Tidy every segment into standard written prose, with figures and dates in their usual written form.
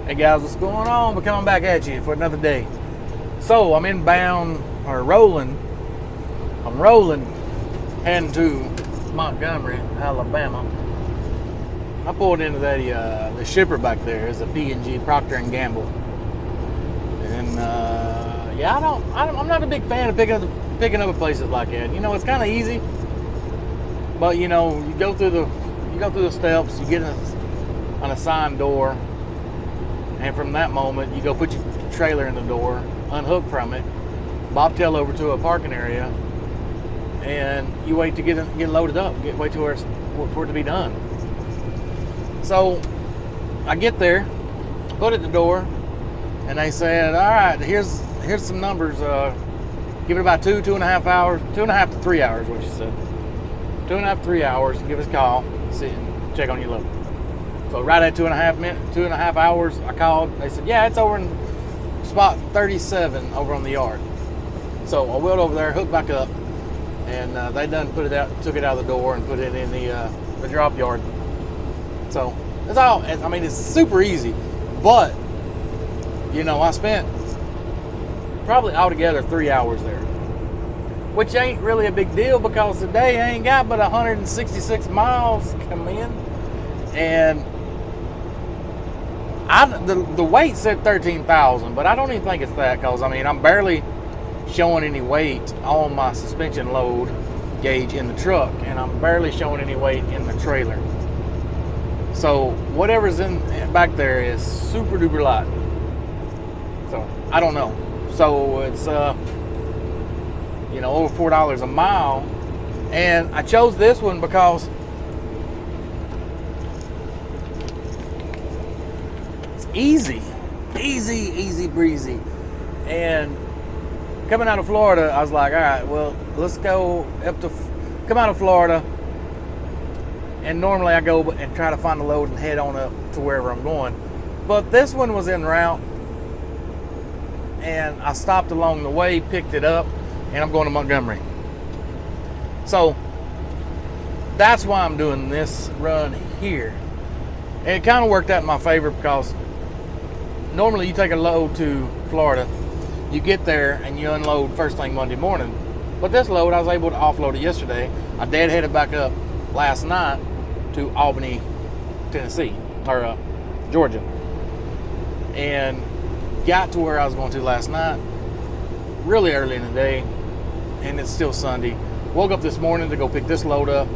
Hey guys, what's going on? We're coming back at you for another day. So I'm rolling. I'm rolling, heading to Montgomery, Alabama. I pulled into the shipper back there is a P&G, Procter and Gamble, and yeah, I'm not a big fan of picking up at places like that. You know, it's kind of easy, but you know, you go through the steps, you get an assigned door. And from that moment, you go put your trailer in the door, unhook from it, bobtail over to a parking area, and you wait to get loaded up. Wait for it to be done. So I get there, put it at the door, and they said, "All right, here's some numbers. Give it about 2.5 hours, 2.5 to 3 hours." What she said, 2.5 to 3 hours. Give us a call, see, check on your load. So right at 2.5 hours, I called. They said, "Yeah, it's over in spot 37 over on the yard." So I wheeled over there, hooked back up, and they took it out of the door and put it in the drop yard. So it's all. I mean, it's super easy, but you know, I spent probably altogether 3 hours there, which ain't really a big deal because today I ain't got but 166 miles come in, and the weight said 13,000, but I don't even think it's that, because I mean, I'm barely showing any weight on my suspension load gauge in the truck, and I'm barely showing any weight in the trailer. So whatever's in back there is super duper light. So I don't know. So it's you know, over $4 a mile, and I chose this one because easy breezy. And coming out of Florida, I was like, all right, well, let's go come out of Florida, and normally I go and try to find a load and head on up to wherever I'm going, but this one was en route, and I stopped along the way, picked it up, and I'm going to Montgomery. So that's why I'm doing this run here, and it kind of worked out in my favor, because normally you take a load to Florida, you get there and you unload first thing Monday morning. But this load, I was able to offload it yesterday. I deadheaded back up last night to Albany, Tennessee, or Georgia, and got to where I was going to last night really early in the day, and it's still Sunday. Woke up this morning to go pick this load up,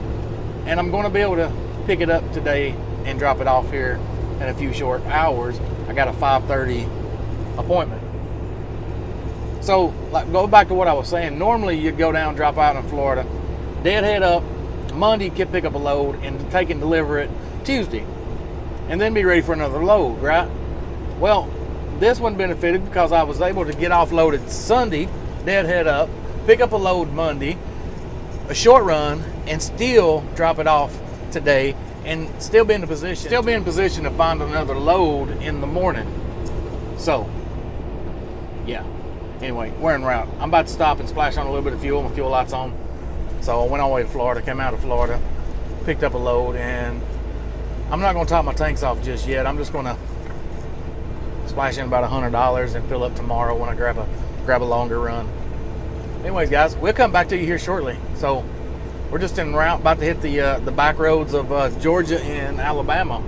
and I'm going to be able to pick it up today and drop it off here in a few short hours. I got a 5:30 appointment. So, like, go back to what I was saying. Normally, you'd go down, drop out in Florida, deadhead up Monday, pick up a load, and take and deliver it Tuesday, and then be ready for another load, right? Well, this one benefited because I was able to get offloaded Sunday, deadhead up, pick up a load Monday, a short run, and still drop it off today, and still be in position to find another load in the morning. So, yeah. Anyway, we're en route. I'm about to stop and splash on a little bit of fuel. My fuel light's on. So I went all the way to Florida, came out of Florida, picked up a load, and I'm not going to top my tanks off just yet. I'm just going to splash in about $100 and fill up tomorrow when I grab a longer run. Anyways, guys, we'll come back to you here shortly. So we're just en route, about to hit the back roads of Georgia and Alabama,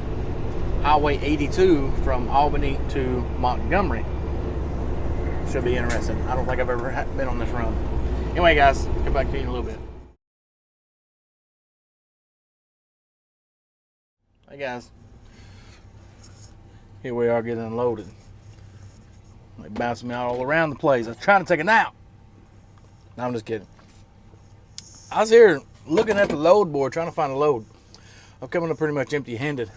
Highway 82 from Albany to Montgomery. Should be interesting. I don't think I've ever been on this run. Anyway, guys, come back to you in a little bit. Hey guys, here we are getting unloaded. They bouncing me all around the place. I was trying to take a nap. No, I'm just kidding. I was here looking at the load board, trying to find a load. I'm coming up pretty much empty-handed,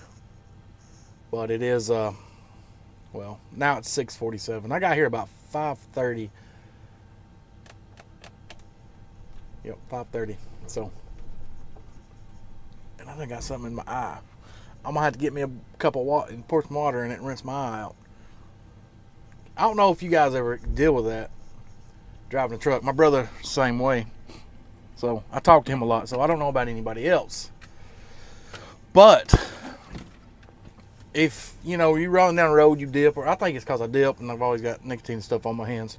but it is well, now it's 6:47. I got here about 5:30. Yep, 5:30. So, and I think I got something in my eye. I'm gonna have to get me a cup of water and pour some water in it and rinse my eye out. I don't know if you guys ever deal with that driving a truck. My brother, same way. So I talk to him a lot. So I don't know about anybody else. But if, you know, you rolling down the road, you dip, or I think it's because I dip and I've always got nicotine stuff on my hands.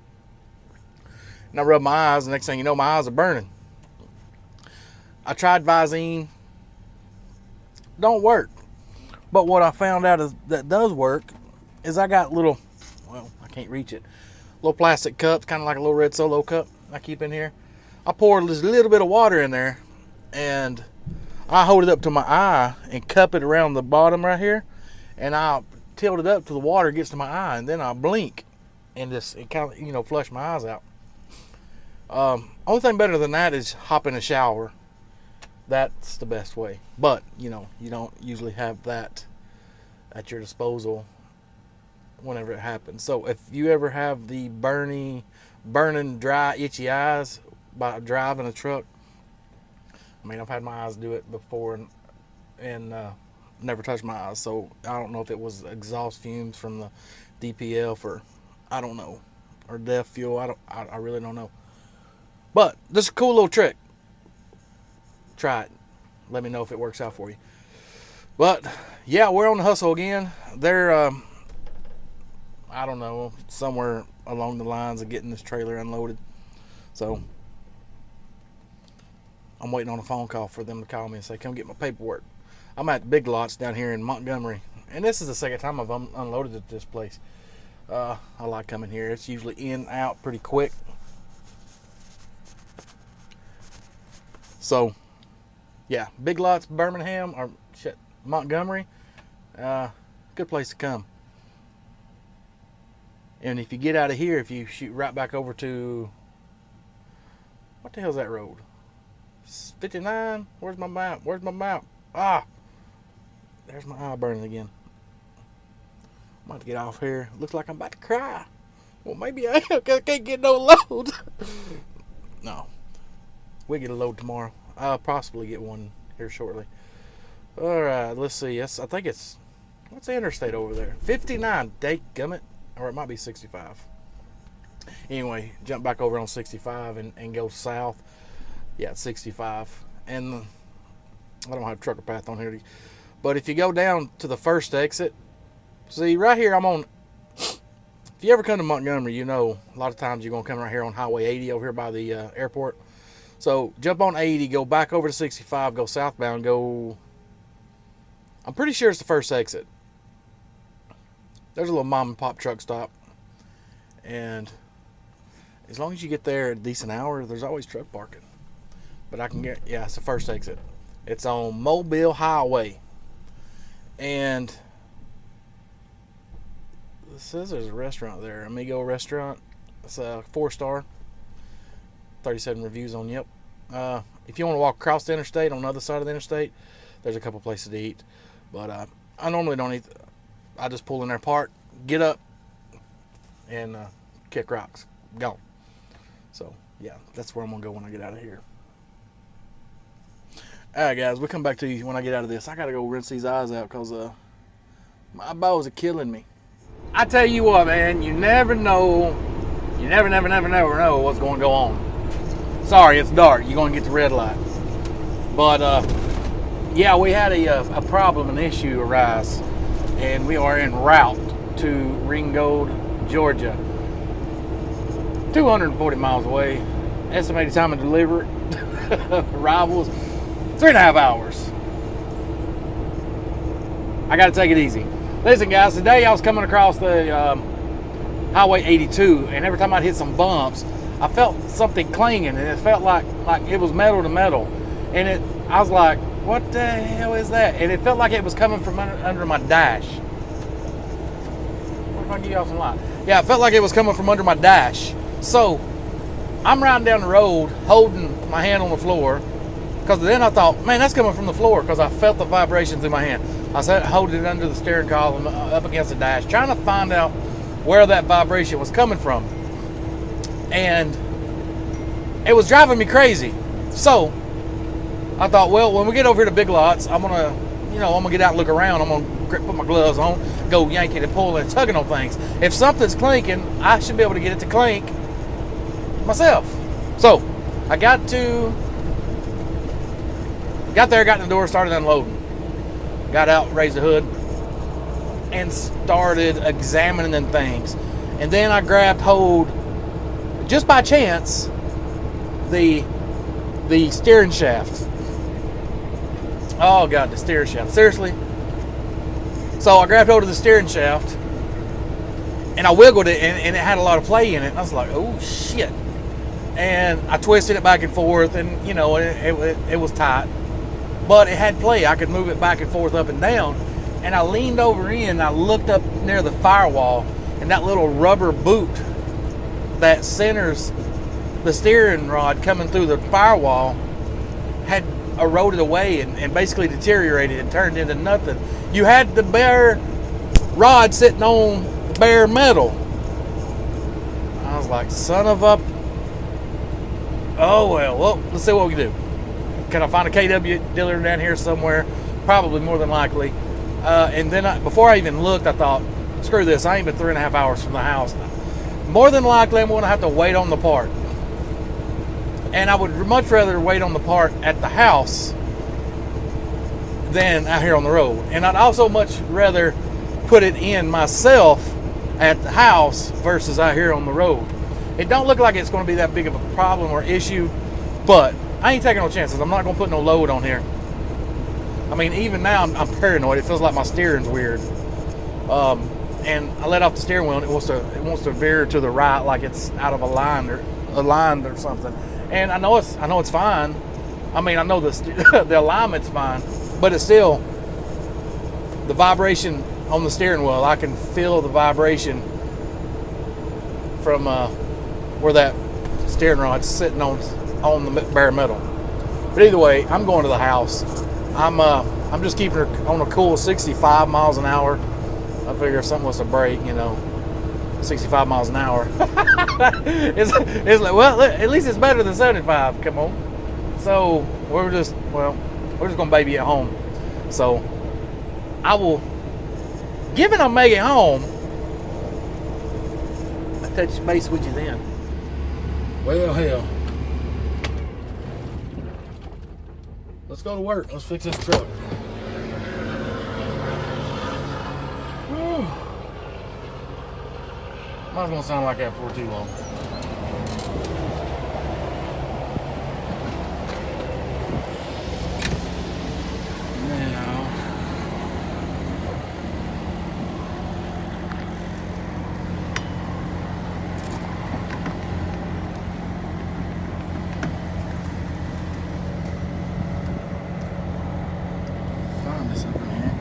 And I rub my eyes, the next thing you know, my eyes are burning. I tried Visine. Don't work. But what I found out is that does work is I got little, well, I can't reach it, little plastic cups, kind of like a little red Solo cup I keep in here. I pour just a little bit of water in there, and I hold it up to my eye and cup it around the bottom right here, and I'll tilt it up till the water gets to my eye, and then I'll blink and just, it kind of, you know, flush my eyes out. Only thing better than that is hop in a shower. That's the best way. But, you know, you don't usually have that at your disposal whenever it happens. So if you ever have the burning, dry, itchy eyes by driving a truck, I mean, I've had my eyes do it before and never touched my eyes. So I don't know if it was exhaust fumes from the DPF or I don't know, or DEF fuel. I really don't know. But this is a cool little trick. Try it. Let me know if it works out for you. But yeah, we're on the hustle again. They're I don't know, somewhere along the lines of getting this trailer unloaded. So I'm waiting on a phone call for them to call me and say, come get my paperwork. I'm at Big Lots down here in Montgomery, and this is the second time I've unloaded at this place. I like coming here. It's usually in, out pretty quick. So yeah, Big Lots, Birmingham, or Montgomery, good place to come. And if you get out of here, if you shoot right back over to, what the hell's that road? 59? Where's my map? Where's my map? Ah, there's my eye burning again. I'm about to get off here. Looks like I'm about to cry. Well, maybe I am, because I can't get no load. No. We'll get a load tomorrow. I'll possibly get one here shortly. Alright, let's see. Yes, I think it's, what's the interstate over there? 59, dadgummit. Or it might be 65. Anyway, jump back over on 65 and go south. Yeah, it's 65. And I don't have trucker path on here. But if you go down to the first exit, see right here I'm on, if you ever come to Montgomery, you know a lot of times you're going to come right here on Highway 80 over here by the airport. So jump on 80, go back over to 65, go southbound, go, I'm pretty sure it's the first exit. There's a little mom and pop truck stop. And as long as you get there at a decent hour, there's always truck parking. But I can get, yeah, it's the first exit. It's on Mobile Highway. And it says there's a restaurant there, Amigo Restaurant. It's a 4-star. 37 reviews on Yelp. If you want to walk across the interstate on the other side of the interstate, there's a couple places to eat. But I normally don't eat. I just pull in there, park, get up, and kick rocks. Gone. So yeah, that's where I'm gonna go when I get out of here. Alright guys, we'll come back to you when I get out of this. I gotta go rinse these eyes out because my bows are killing me. I tell you what, man, you never know. You never know what's going to go on. Sorry, it's dark. You're going to get the red light. But, yeah, we had a problem, an issue arise. And we are en route to Ringgold, Georgia. 240 miles away. Estimated time of delivery, arrivals, 3.5 hours. I got to take it easy. Listen, guys, today I was coming across the Highway 82, and every time I'd hit some bumps, I felt something clanging, and it felt like it was metal to metal. And I was like, what the hell is that? And it felt like it was coming from under my dash. What if I give y'all some light? Yeah, it felt like it was coming from under my dash. So I'm riding down the road holding my hand on the floor, because then I thought, man, that's coming from the floor, because I felt the vibration through my hand. I sat holding it under the steering column up against the dash, trying to find out where that vibration was coming from. And it was driving me crazy. So I thought, well, when we get over here to Big Lots, I'm gonna get out and look around. I'm gonna put my gloves on, go yanking and pulling and tugging on things. If something's clinking, I should be able to get it to clink myself. So I got there, got in the door, started unloading. Got out, raised the hood. and started examining things. And then I grabbed hold, just by chance, the steering shaft. Oh God, the steering shaft. Seriously? So I grabbed hold of the steering shaft and I wiggled it, and it had a lot of play in it. And I was like, oh shit. And I twisted it back and forth, and you know, it was tight. But it had play. I could move it back and forth, up and down. And I leaned over in, and I looked up near the firewall, and that little rubber boot that centers the steering rod coming through the firewall had eroded away and basically deteriorated and turned into nothing. You had the bare rod sitting on the bare metal. I was like, son of a... Oh, well, let's see what we can do. Can I find a KW dealer down here somewhere? Probably, more than likely. And then before I even looked, I thought, screw this. I ain't been 3.5 hours from the house. More than likely, I'm going to have to wait on the part. And I would much rather wait on the part at the house than out here on the road. And I'd also much rather put it in myself at the house versus out here on the road. It don't look like it's going to be that big of a problem or issue, but I ain't taking no chances. I'm not going to put no load on here. I mean, even now, I'm paranoid. It feels like my steering's weird. And I let off the steering wheel, and it wants to veer to the right like it's out of a line or something. And I know it's fine. I mean, I know the alignment's fine, but it's still the vibration on the steering wheel. I can feel the vibration from where that steering rod's sitting on the bare metal. But either way, I'm going to the house. I'm just keeping her on a cool 65 miles an hour. I figure if something was to break, 65 miles an hour. it's like, well, at least it's better than 75. Come on. So we're just gonna baby it home. So I will, given I make it home, I touch base with you then. Well, hell. Let's go to work. Let's fix this truck. Mine's gonna sound like that for too long. Now, find this up in here.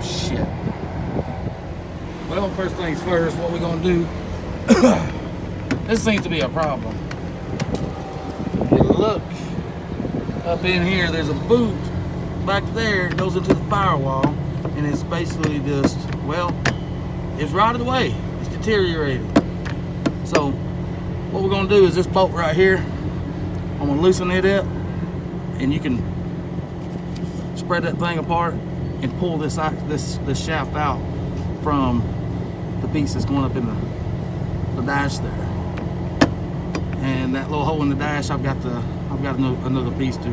Shit. Well, first things first, what we're gonna do, this seems to be a problem. If you look up in here, there's a boot back there, it goes into the firewall, and it's basically just, well, it's rotted away, it's deteriorated. So what we're gonna do is this bolt right here, I'm gonna loosen it up, and you can spread that thing apart and pull this shaft out from the piece that's going up in the dash there. And that little hole in the dash, I've got another piece to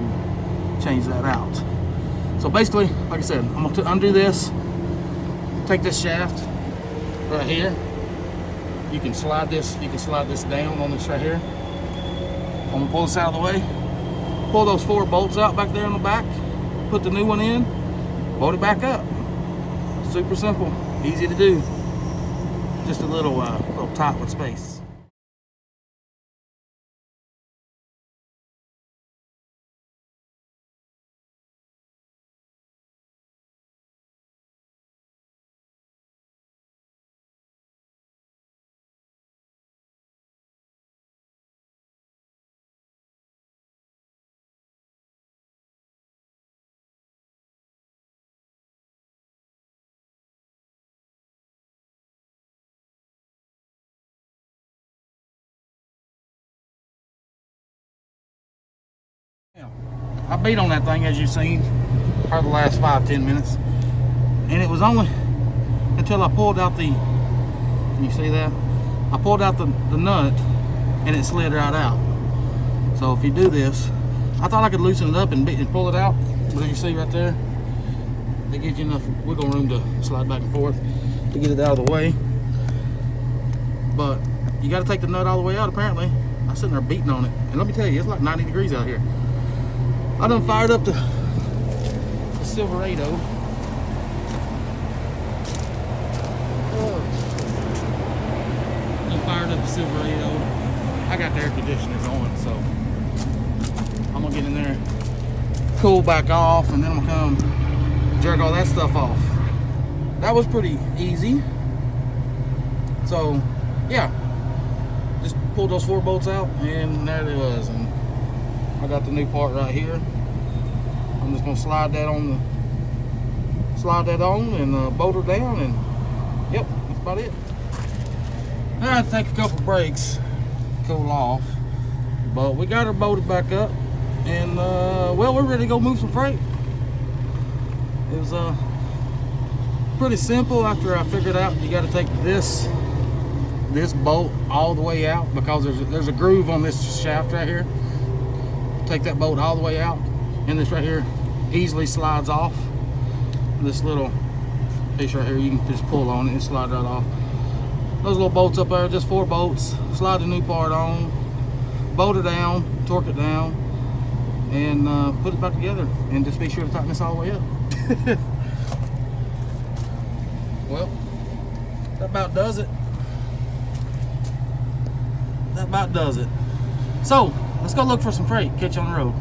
change that out. So basically, like I said, I'm going to undo this, take this shaft right here. You can slide this down on this right here. I'm gonna pull this out of the way, pull those 4 bolts out back there in the back, put the new one in, load it back up. Super simple, easy to do. Just a little tight with space. I beat on that thing, as you've seen, for the last 5-10 minutes, and it was only until I pulled out the, can you see that? I pulled out the nut and it slid right out. So if you do this, I thought I could loosen it up and pull it out, but as you see right there, it gives you enough wiggle room to slide back and forth to get it out of the way. But you got to take the nut all the way out apparently. I'm sitting there beating on it, and let me tell you, it's like 90 degrees out here. I done fired up the Silverado. I fired up the Silverado. I got the air conditioner going, so I'm gonna get in there, cool back off, and then I'm gonna come jerk all that stuff off. That was pretty easy. So yeah, just pulled those 4 bolts out, and there it was. And I got the new part right here. I'm just gonna slide that on and bolt her down, and yep, that's about it. I had to take a couple breaks, cool off, but we got her bolted back up, and well, we're ready to go move some freight. It was pretty simple after I figured out you got to take this bolt all the way out, because there's a groove on this shaft right here. Take that bolt all the way out, and this right here easily slides off. This little piece right here, you can just pull on it and slide right off. Those little bolts up there, just 4 bolts. Slide the new part on, bolt it down, torque it down, and put it back together, and just be sure to tighten this all the way up. Well, that about does it. That about does it. So let's go look for some freight. Catch you on the road.